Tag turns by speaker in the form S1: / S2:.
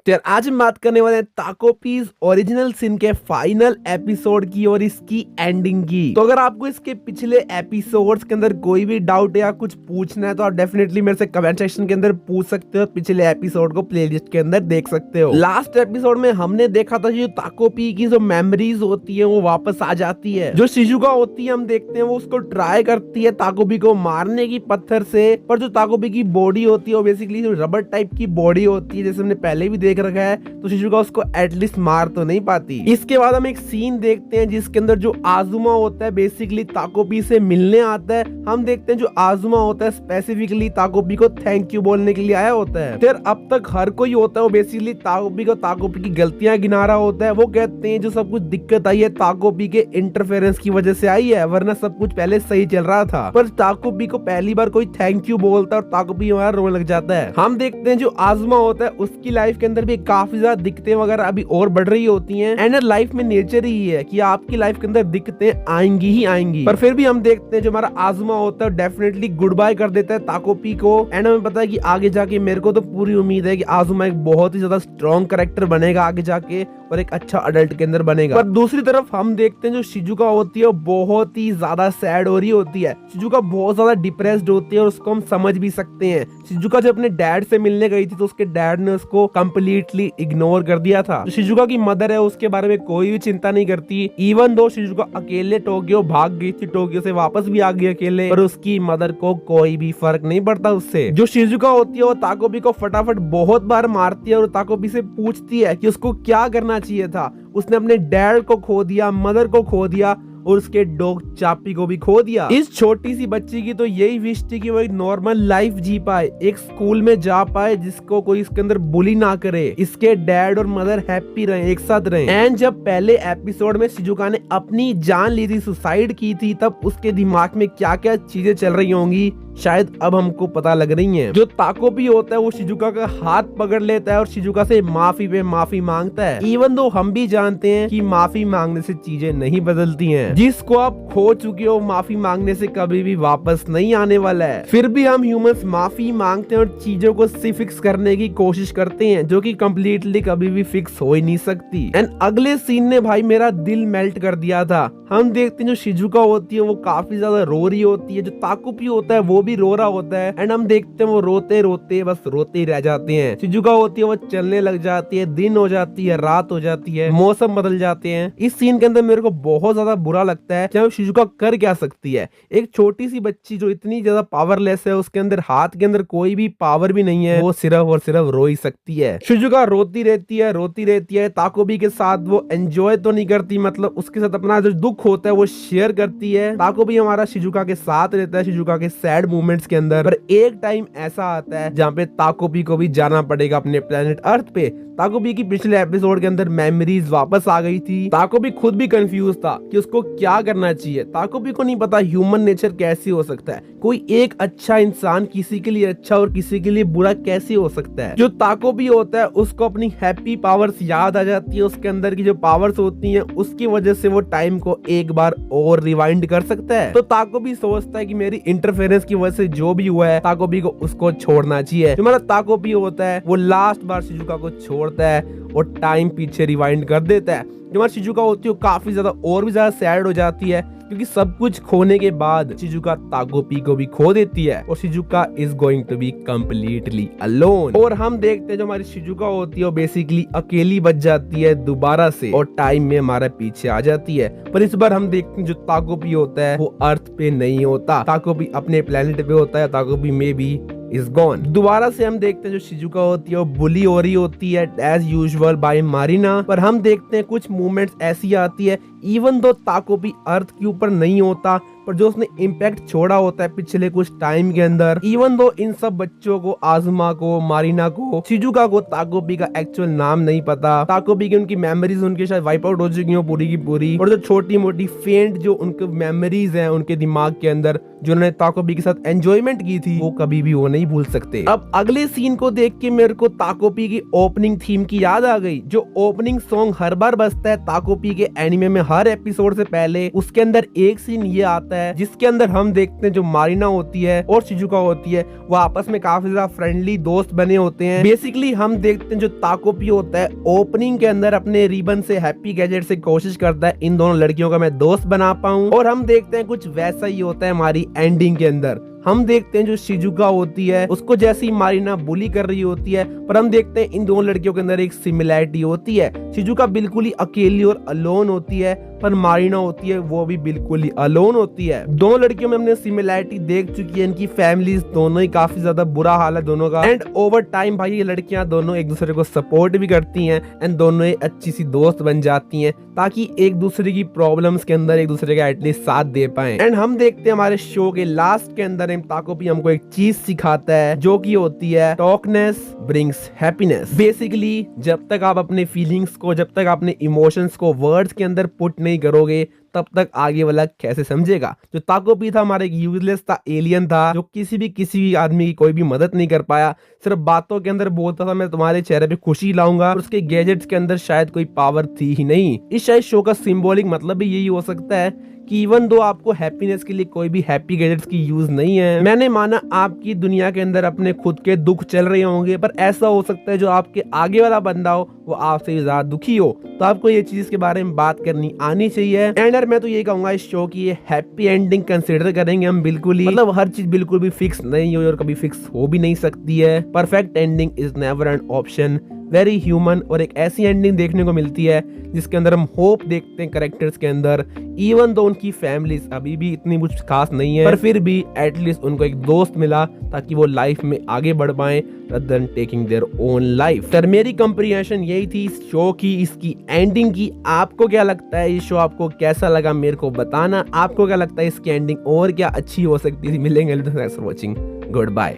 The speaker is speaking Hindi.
S1: तो यार आज हम बात करने वाले हैं ताकोपीज ओरिजिनल सिन के फाइनल एपिसोड की और इसकी एंडिंग की। तो अगर आपको इसके पिछले एपिसोड्स के अंदर कोई भी डाउट या कुछ पूछना है तो आप डेफिनेटली मेरे से कमेंट सेक्शन के अंदर पूछ सकते हो। पिछले एपिसोड को प्लेलिस्ट के अंदर देख सकते हो। लास्ट एपिसोड में हमने देखा था जो ताकोपी की जो मेमोरीज होती है वो वापस आ जाती है। जो शिजुका होती है हम देखते हैं वो उसको ट्राई करती है ताकोपी को मारने की पत्थर से, पर जो ताकोपी की बॉडी होती है वो बेसिकली रबर टाइप की बॉडी होती है जैसे हमने पहले भी देख रखा है, तो शिजुका उसको एटलीस्ट मार तो नहीं पाती। इसके बाद हम एक सीन देखते हैं जिसके अंदर जो आजुमा होता है बेसिकली ताकोपी से मिलने आता है। हम देखते हैं जो आजुमा होता है स्पेसिफिकली ताकोपी को थैंक यू बोलने के लिए आया होता है। फिर अब तक हर कोई होता है वो बेसिकली ताकोपी की गलतियां गिना रहा होता है। वो कहते हैं जो सब कुछ दिक्कत आई है ताकोपी के इंटरफेरेंस की वजह से आई है, वरना सब कुछ पहले सही चल रहा था। पर ताकोपी को पहली बार कोई थैंक यू बोलता है और ताकोपी वहां रोने लग जाता है। हम देखते हैं जो आजुमा होता है उसकी लाइफ के अंदर भी काफी ज्यादा दिक्कतें वगैरह अभी और बढ़ रही होती हैं। एंड लाइफ में नेचर ही है कि आपकी लाइफ के अंदर दिक्कतें आएंगी ही आएंगी। पर फिर भी हम देखते हैं जो हमारा आजुमा होता है डेफिनेटली गुड बाय कर देता है ताकोपी को। एंड हमें पता है कि आगे जाके मेरे को तो पूरी उम्मीद है कि आजुमा एक बहुत ही ज्यादा स्ट्रॉन्ग कैरेक्टर बनेगा आगे जाके और एक अच्छा अडल्ट के अंदर बनेगा। पर दूसरी तरफ हम देखते हैं जो शिजुका होती है वो बहुत ही ज्यादा सैड हो रही होती है। शिजुका बहुत ज्यादा डिप्रेस्ड होती है और उसको हम समझ भी सकते हैं। शिजुका जब अपने डैड से मिलने गई थी तो उसके डैड ने उसको कंप्लीटली इग्नोर कर दिया था। जो शिजुका की मदर है उसके बारे में कोई भी चिंता नहीं करती। इवन दो शिजुका अकेले टोक्यो भाग गई थी, टोक्यो से वापस भी आ गई अकेले, पर उसकी मदर को कोई भी फर्क नहीं पड़ता उससे। जो शिजुका होती है वो ताकोपी को फटाफट बहुत बार मारती है और ताकोपी से पूछती है कि उसको क्या करना चाहिए था। उसने अपने डैड को खो दिया, मदर को खो दिया और उसके डॉग चापी को भी खो दिया। इस छोटी सी बच्ची की तो यही विश थी कि वो एक नॉर्मल लाइफ जी पाए, एक स्कूल में जा पाए जिसको कोई इसके अंदर बुली ना करे, इसके डैड और मदर हैप्पी रहे, एक साथ रहे। एंड जब पहले एपिसोड में शिजुका ने अपनी जान ली थी, सुसाइड की थी, तब उसके दिमाग में क्या क्या चीजें चल रही होंगी शायद अब हमको पता लग रही हैं। जो ताकोपी होता है वो शिजुका का हाथ पकड़ लेता है और शिजुका से माफी पे माफी मांगता है। इवन दो हम भी जानते हैं कि माफी मांगने से चीजें नहीं बदलती हैं। जिसको आप खो चुके हो माफी मांगने से कभी भी वापस नहीं आने वाला है। फिर भी हम ह्यूमंस माफी मांगते हैं और चीजों को फिक्स करने की कोशिश करते हैं जो कि कम्प्लीटली कभी भी फिक्स हो ही नहीं सकती। एंड अगले सीन ने भाई मेरा दिल मेल्ट कर दिया था। हम देखते हैं जो शिजुका होती है वो काफी ज्यादा रो रही होती है, जो ताकोपी होता है वो भी रो रहा होता है। एंड हम देखते हैं वो रोते रोते बस रोते ही रह जाते हैं। शिजुका होती है वो चलने लग जाती है, दिन हो जाती है, रात हो जाती है, मौसम बदल जाते हैं। इस सीन के अंदर मेरे को बहुत ज्यादा बुरा लगता है कि शिजुका कर क्या सकती है। एक छोटी सी बच्ची जो इतनी ज्यादा पावरलेस है, उसके अंदर हाथ के अंदर कोई भी पावर भी नहीं है, वो सिर्फ और सिर्फ रो ही सकती है। शिजुका रोती रहती है। ताकोपी के साथ वो एंजॉय तो नहीं करती, मतलब उसके साथ अपना जो दुख होता है वो शेयर करती है। ताकोपी हमारा शिजुका के साथ रहता है शिजुका के सैड मोमेंट्स के अंदर। पर एक टाइम ऐसा आता है जहाँ पे ताकोपी को भी जाना पड़ेगा अपने प्लेनेट अर्थ पे। ताकोपी की पिछले एपिसोड के अंदर मेमोरीज वापस आ गई थी। ताकोपी खुद भी कंफ्यूज था कि उसको क्या करना चाहिए। ताकोपी को नहीं पता ह्यूमन नेचर कैसे हो सकता है, कोई एक अच्छा इंसान किसी के लिए अच्छा और किसी के लिए बुरा कैसे हो सकता है। जो ताकोपी होता है उसको अपनी हैप्पी पावर्स याद आ जाती है, उसके अंदर की जो पावर्स होती हैं उसकी वजह से वो टाइम को एक बार और रिवाइंड कर सकता है। तो ताकोपी सोचता है कि मेरी इंटरफेरेंस की वजह से जो भी हुआ है ताकोपी को उसको छोड़ना चाहिए। जो हमारा ताकोपी होता है वो लास्ट बार शिजुका को छोड़ता है और टाइम पीछे रिवाइंड कर देता है। जो हमारी शिजुका होती है वो काफी ज्यादा और भी ज्यादा सैड हो जाती है क्योंकि सब कुछ खोने के बाद शिजुका ताकोपी को भी खो देती है और Shizuka is going to be completely alone. और हम देखते हैं जो हमारी शिजुका होती है वो बेसिकली अकेली बच जाती है दोबारा से और टाइम में हमारे पीछे आ जाती है। पर इस बार हम देखते हैं जो ताकोपी होता है वो अर्थ पे नहीं होता, ताकोपी अपने प्लेनेट पे होता है। ताकोपी में भी इज गॉन। दोबारा से हम देखते हैं जो शिजुका होती है वो बुली हो रही होती है एज यूजुअल बाय मारिना। पर हम देखते हैं कुछ मूवमेंट्स ऐसी आती है इवन दो ताकोपी अर्थ के ऊपर नहीं होता पर जो उसने इम्पैक्ट छोड़ा होता है पिछले कुछ टाइम के अंदर, इवन दो इन सब बच्चों को, आजुमा को, मारिना को, शिजुका को ताकोपी का एक्चुअल नाम नहीं पता, ताकोपी की उनकी मेमोरीज उनके शायद वाइप आउट हो चुकी हो पूरी की पूरी, और जो छोटी मोटी फेंट जो उनके मेमोरीज हैं उनके दिमाग के अंदर जो उन्होंने ताकोपी के साथ एंजॉयमेंट की थी वो कभी भी वो नहीं भूल सकते। अब अगले सीन को देख के मेरे को ताकोपी की ओपनिंग थीम की याद आ गई। जो ओपनिंग सॉन्ग हर बार बजता है ताकोपी के एनिमे में हर एपिसोड से पहले उसके अंदर एक सीन ये आता है जिसके अंदर हम देखते हैं जो मारिना होती है और शिजुका होती है वो आपस में काफी ज्यादा फ्रेंडली दोस्त बने होते हैं। बेसिकली हम देखते हैं जो ताकोपी होता है ओपनिंग के अंदर अपने रिबन से हैप्पी गैजेट से कोशिश करता है इन दोनों लड़कियों का मैं दोस्त बना पाऊं, और हम देखते हैं कुछ वैसा ही होता है हमारी एंडिंग के अंदर। हम देखते हैं जो शिजुका होती है उसको जैसे ही मारिना बुली कर रही होती है, पर हम देखते हैं इन दोनों लड़कियों के अंदर एक सिमिलैरिटी होती है। शिजुका बिल्कुल ही अकेली और अलोन होती है, पर मारिना होती है वो भी बिल्कुल ही अलोन होती है। दोनों लड़कियों में हमने सिमिलैरिटी देख चुकी है, इनकी फैमिलीज दोनों ही काफी ज्यादा बुरा हाल है दोनों का, एंड ओवर टाइम भाई ये लड़कियां दोनों एक दूसरे को सपोर्ट भी करती हैं एंड दोनों ही अच्छी सी दोस्त बन जाती हैं ताकि एक दूसरे की प्रॉब्लम्स के अंदर एक दूसरे का एटलीस्ट साथ दे पाए। एंड हम देखते हैं हमारे शो के लास्ट के अंदर ताकोपी हमको एक चीज सिखाता है जो कि होती है टॉकनेस ब्रिंग्स हैप्पीनेस। बेसिकली जब तक आप अपने फीलिंग्स को, जब तक अपने इमोशंस को वर्ड्स के अंदर पुट नहीं करोगे तब तक आगे वाला कैसे समझेगा। जो ताकोपी था हमारा एक यूजलेस था, एलियन था जो किसी भी आदमी की कोई भी मदद नहीं कर पाया, सिर्फ बातों के अंदर बोलता था मैं तुम्हारे चेहरे पे खुशी लाऊंगा, और उसके गैजेट्स के अंदर शायद कोई पावर थी ही नहीं। इस शायद शो का सिंबॉलिक मतलब भी यही हो सकता है कि इवन दो आपको हैप्पीनेस के लिए कोई भी हैप्पी गैजेट्स की यूज नहीं है। मैंने माना आपकी दुनिया के अंदर अपने खुद के दुख चल रहे होंगे, पर ऐसा हो सकता है जो आपके आगे वाला बंदा हो वो आपसे ज्यादा दुखी हो, तो आपको ये चीज के बारे में बात करनी आनी चाहिए। एंड यार मैं तो यही कहूंगा इस शो की ये हैप्पी एंडिंग कंसिडर करेंगे हम बिल्कुल ही, मतलब हर चीज बिल्कुल भी फिक्स नहीं हो और कभी फिक्स हो भी नहीं सकती है। Perfect ending is never an option, very human, और एक ऐसी एंडिंग देखने को मिलती है जिसके अंदर हम होप देखते हैं कैरेक्टर्स के अंदर, इवन दो उनकी फैमिलीज अभी भी इतनी कुछ खास नहीं है, पर फिर भी एटलीस्ट उनको एक दोस्त मिला ताकि वो लाइफ में आगे बढ़ पाए rather than taking their own life। Sir मेरी कंप्रीहेंशन यही थी इस शो की, इसकी एंडिंग की। आपको क्या लगता है, ये शो आपको कैसा लगा मेरे को बताना। आपको क्या लगता है इसकी एंडिंग और क्या अच्छी हो सकती थी। मिलेंगे, thanks for watching, good bye.